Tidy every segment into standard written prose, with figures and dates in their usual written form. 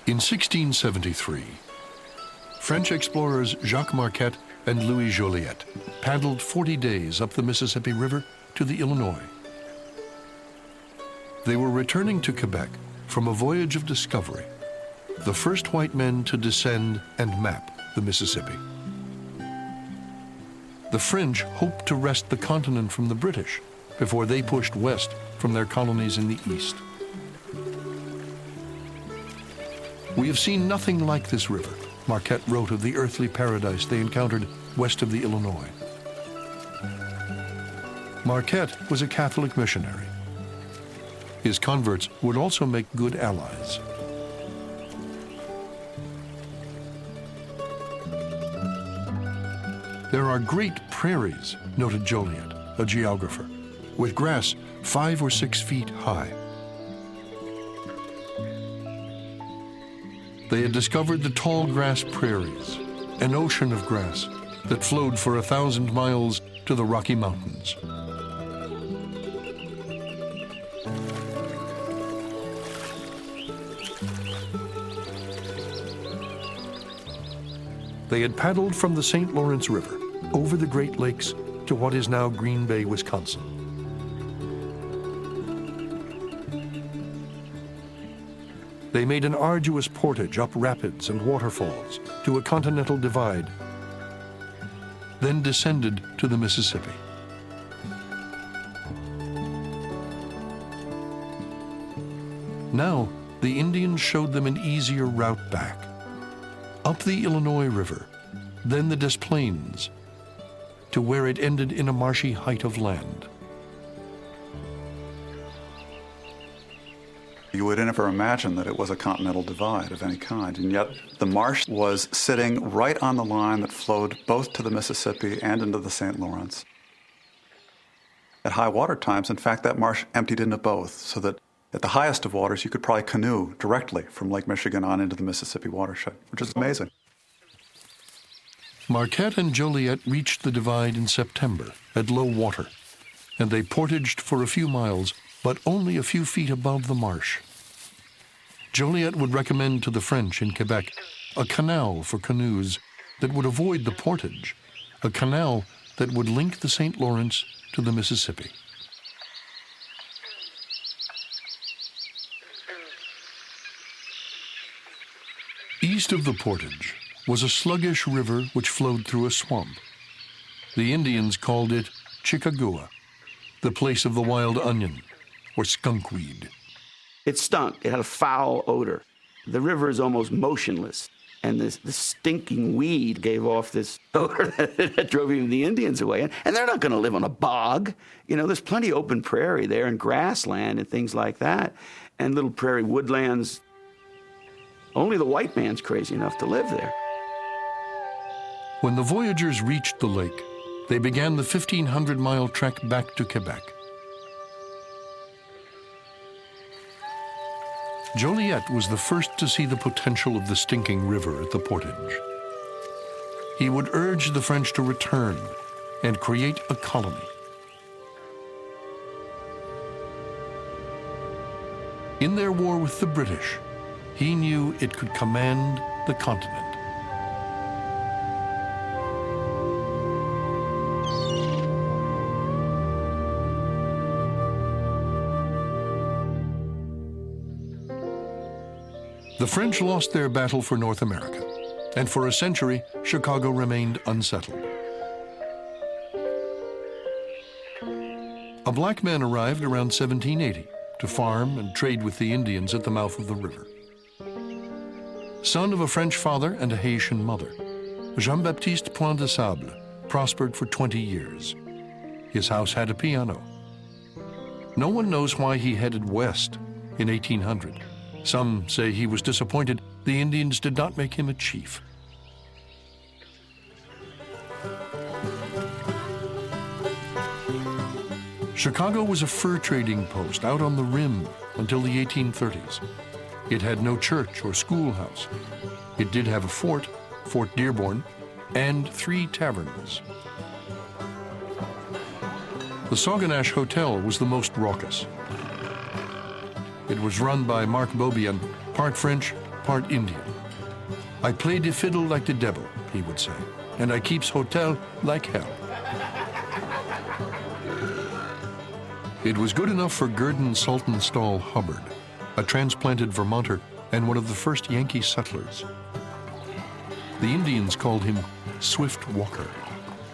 In 1673, French explorers Jacques Marquette and Louis Joliet paddled 40 days up the Mississippi River to the Illinois. They were returning to Quebec from a voyage of discovery, the first white men to descend and map the Mississippi. The French hoped to wrest the continent from the British before they pushed west from their colonies in the east. "We have seen nothing like this river," Marquette wrote of the earthly paradise they encountered west of the Illinois. Marquette was a Catholic missionary. His converts would also make good allies. "There are great prairies," noted Joliet, a geographer, "with grass 5 or 6 feet high." They had discovered the tall grass prairies, an ocean of grass that flowed for 1,000 miles to the Rocky Mountains. They had paddled from the St. Lawrence River over the Great Lakes to what is now Green Bay, Wisconsin. They made an arduous portage up rapids and waterfalls to a continental divide, then descended to the Mississippi. Now, the Indians showed them an easier route back. Up the Illinois River, then the Des Plaines, to where it ended in a marshy height of land. You would never imagine that it was a continental divide of any kind, and yet the marsh was sitting right on the line that flowed both to the Mississippi and into the St. Lawrence. At high water times, in fact, that marsh emptied into both, so that at the highest of waters, you could probably canoe directly from Lake Michigan on into the Mississippi watershed, which is amazing. Marquette and Joliet reached the divide in September at low water, and they portaged for a few miles, but only a few feet above the marsh. Joliet would recommend to the French in Quebec a canal for canoes that would avoid the portage, a canal that would link the St. Lawrence to the Mississippi. East of the portage was a sluggish river which flowed through a swamp. The Indians called it Chcago, the place of the wild onion, or skunkweed. It stunk. It had a foul odor. The river is almost motionless, and this stinking weed gave off this odor that drove even the Indians away. And they're not going to live on a bog. You know, there's plenty of open prairie there and grassland and things like that, and little prairie woodlands. Only the white man's crazy enough to live there. When the voyagers reached the lake, they began the 1,500-mile trek back to Quebec. Joliet was the first to see the potential of the stinking river at the portage. He would urge the French to return and create a colony. In their war with the British, he knew it could command the continent. The French lost their battle for North America, and for a century, Chicago remained unsettled. A black man arrived around 1780 to farm and trade with the Indians at the mouth of the river. Son of a French father and a Haitian mother, Jean-Baptiste Point de Sable prospered for 20 years. His house had a piano. No one knows why he headed west in 1800. Some say he was disappointed the Indians did not make him a chief. Chicago was a fur trading post out on the rim until the 1830s. It had no church or schoolhouse. It did have a fort, Fort Dearborn, and 3 taverns. The Sauganash Hotel was the most raucous. It was run by Marc Beaubien, part French, part Indian. I play the fiddle like the devil, he would say, and I keeps hotel like hell. It was good enough for Gurdon Saltonstall Hubbard, a transplanted Vermonter and one of the first Yankee settlers. The Indians called him Swift Walker.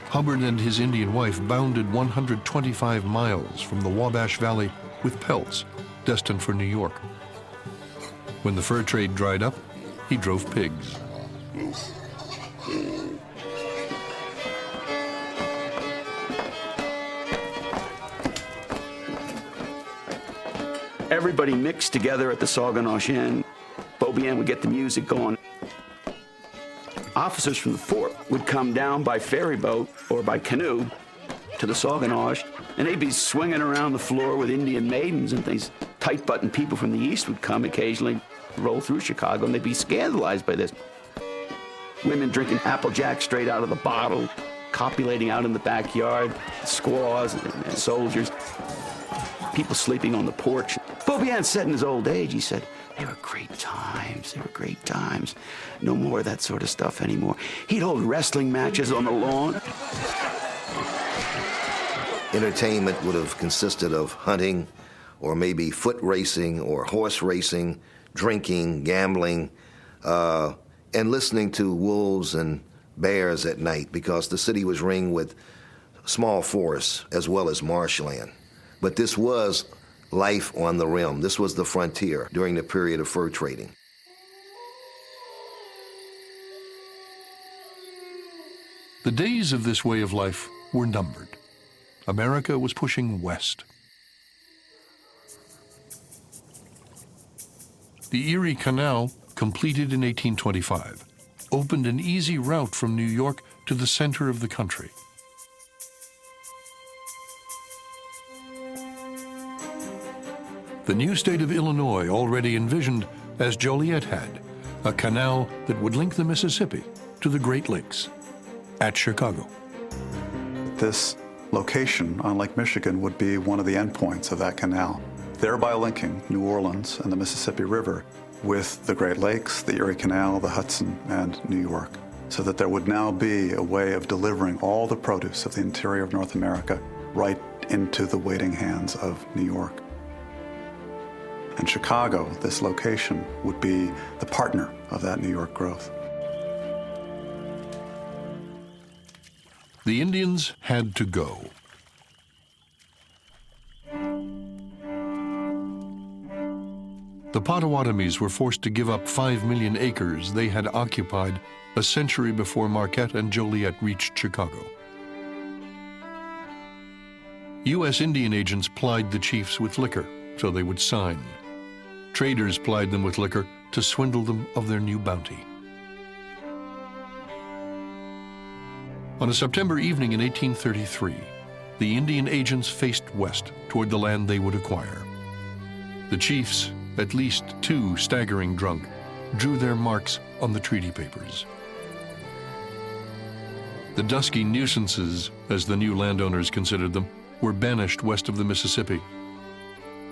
Hubbard and his Indian wife bounded 125 miles from the Wabash Valley with pelts destined for New York. When the fur trade dried up, he drove pigs. Everybody mixed together at the Sauganash Inn. Beaubien would get the music going. Officers from the fort would come down by ferry boat or by canoe to the Sauganash, and they'd be swinging around the floor with Indian maidens and things. Tight-buttoned people from the east would come occasionally, roll through Chicago, and they'd be scandalized by this. Women drinking Applejack straight out of the bottle, copulating out in the backyard, squaws and soldiers, people sleeping on the porch. Beaubien said in his old age, he said, they were great times, they were great times. No more of that sort of stuff anymore. He'd hold wrestling matches on the lawn. Entertainment would have consisted of hunting, or maybe foot racing, or horse racing, drinking, gambling, and listening to wolves and bears at night, because the city was ringed with small forests as well as marshland. But this was life on the rim. This was the frontier during the period of fur trading. The days of this way of life were numbered. America was pushing west. The Erie Canal, completed in 1825, opened an easy route from New York to the center of the country. The new state of Illinois already envisioned, as Joliet had, a canal that would link the Mississippi to the Great Lakes at Chicago. This location on Lake Michigan would be one of the endpoints of that canal, thereby linking New Orleans and the Mississippi River with the Great Lakes, the Erie Canal, the Hudson, and New York, so that there would now be a way of delivering all the produce of the interior of North America right into the waiting hands of New York. And Chicago, this location, would be the partner of that New York growth. The Indians had to go. The Potawatomis were forced to give up 5 million acres they had occupied a century before Marquette and Joliet reached Chicago. U.S. Indian agents plied the chiefs with liquor so they would sign. Traders plied them with liquor to swindle them of their new bounty. On a September evening in 1833, the Indian agents faced west toward the land they would acquire. The chiefs, at least 2 staggering drunk, drew their marks on the treaty papers. The dusky nuisances, as the new landowners considered them, were banished west of the Mississippi.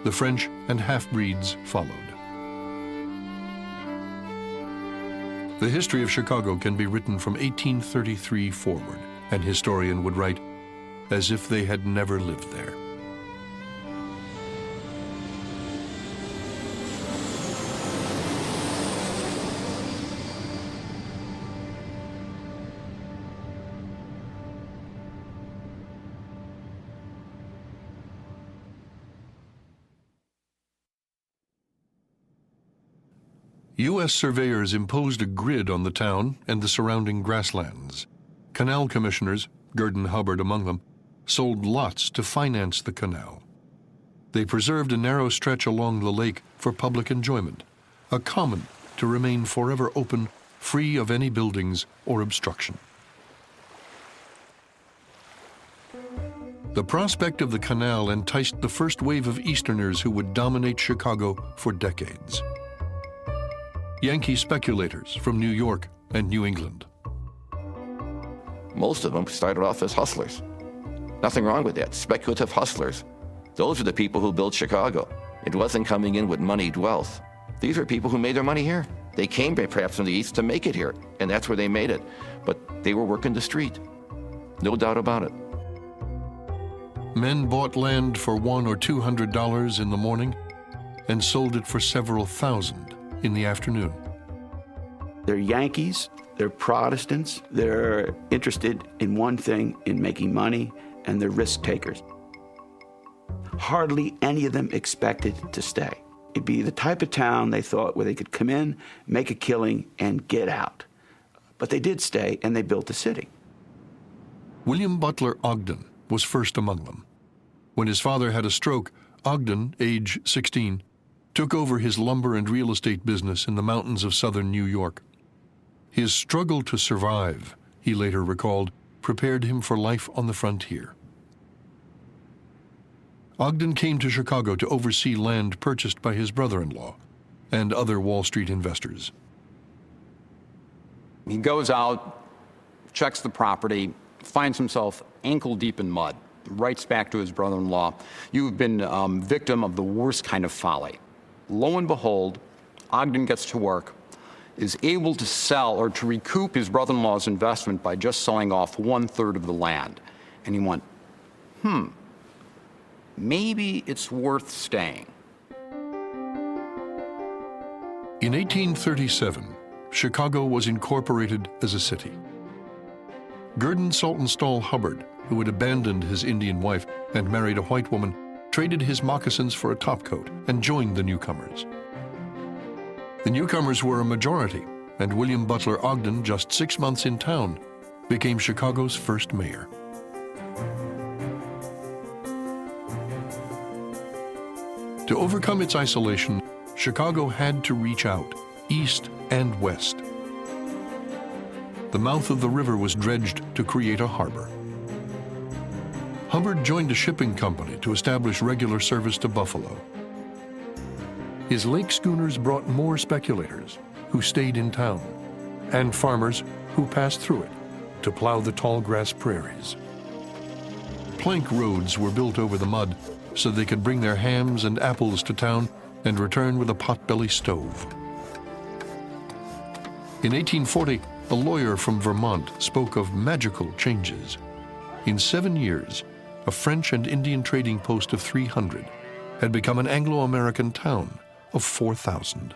The French and half-breeds followed. The history of Chicago can be written from 1833 forward. An historian would write, as if they had never lived there. U.S. surveyors imposed a grid on the town and the surrounding grasslands. Canal commissioners, Gurdon Hubbard among them, sold lots to finance the canal. They preserved a narrow stretch along the lake for public enjoyment, a common to remain forever open, free of any buildings or obstruction. The prospect of the canal enticed the first wave of Easterners who would dominate Chicago for decades. Yankee speculators from New York and New England. Most of them started off as hustlers. Nothing wrong with that. Speculative hustlers. Those are the people who built Chicago. It wasn't coming in with moneyed wealth. These are people who made their money here. They came perhaps from the east to make it here, and that's where they made it. But they were working the street, no doubt about it. Men bought land for $100 or $200 in the morning and sold it for several thousand in the afternoon. They're Yankees, they're Protestants, they're interested in one thing, in making money, and they're risk takers. Hardly any of them expected to stay. It'd be the type of town they thought where they could come in, make a killing, and get out. But they did stay, and they built a city. William Butler Ogden was first among them. When his father had a stroke, Ogden, age 16, took over his lumber and real estate business in the mountains of southern New York. His struggle to survive, he later recalled, prepared him for life on the frontier. Ogden came to Chicago to oversee land purchased by his brother-in-law and other Wall Street investors. He goes out, checks the property, finds himself ankle-deep in mud, writes back to his brother-in-law, "You've been victim of the worst kind of folly." Lo and behold, Ogden gets to work, is able to sell or to recoup his brother-in-law's investment by just selling off 1/3 of the land. And he went, maybe it's worth staying. In 1837, Chicago was incorporated as a city. Gurdon Saltonstall Hubbard, who had abandoned his Indian wife and married a white woman, traded his moccasins for a topcoat and joined the newcomers. The newcomers were a majority, and William Butler Ogden, just 6 months in town, became Chicago's first mayor. To overcome its isolation, Chicago had to reach out, east and west. The mouth of the river was dredged to create a harbor. Hubbard joined a shipping company to establish regular service to Buffalo. His lake schooners brought more speculators who stayed in town, and farmers who passed through it to plow the tall grass prairies. Plank roads were built over the mud so they could bring their hams and apples to town and return with a potbelly stove. In 1840, a lawyer from Vermont spoke of magical changes. In 7 years, a French and Indian trading post of 300 had become an Anglo-American town of 4,000.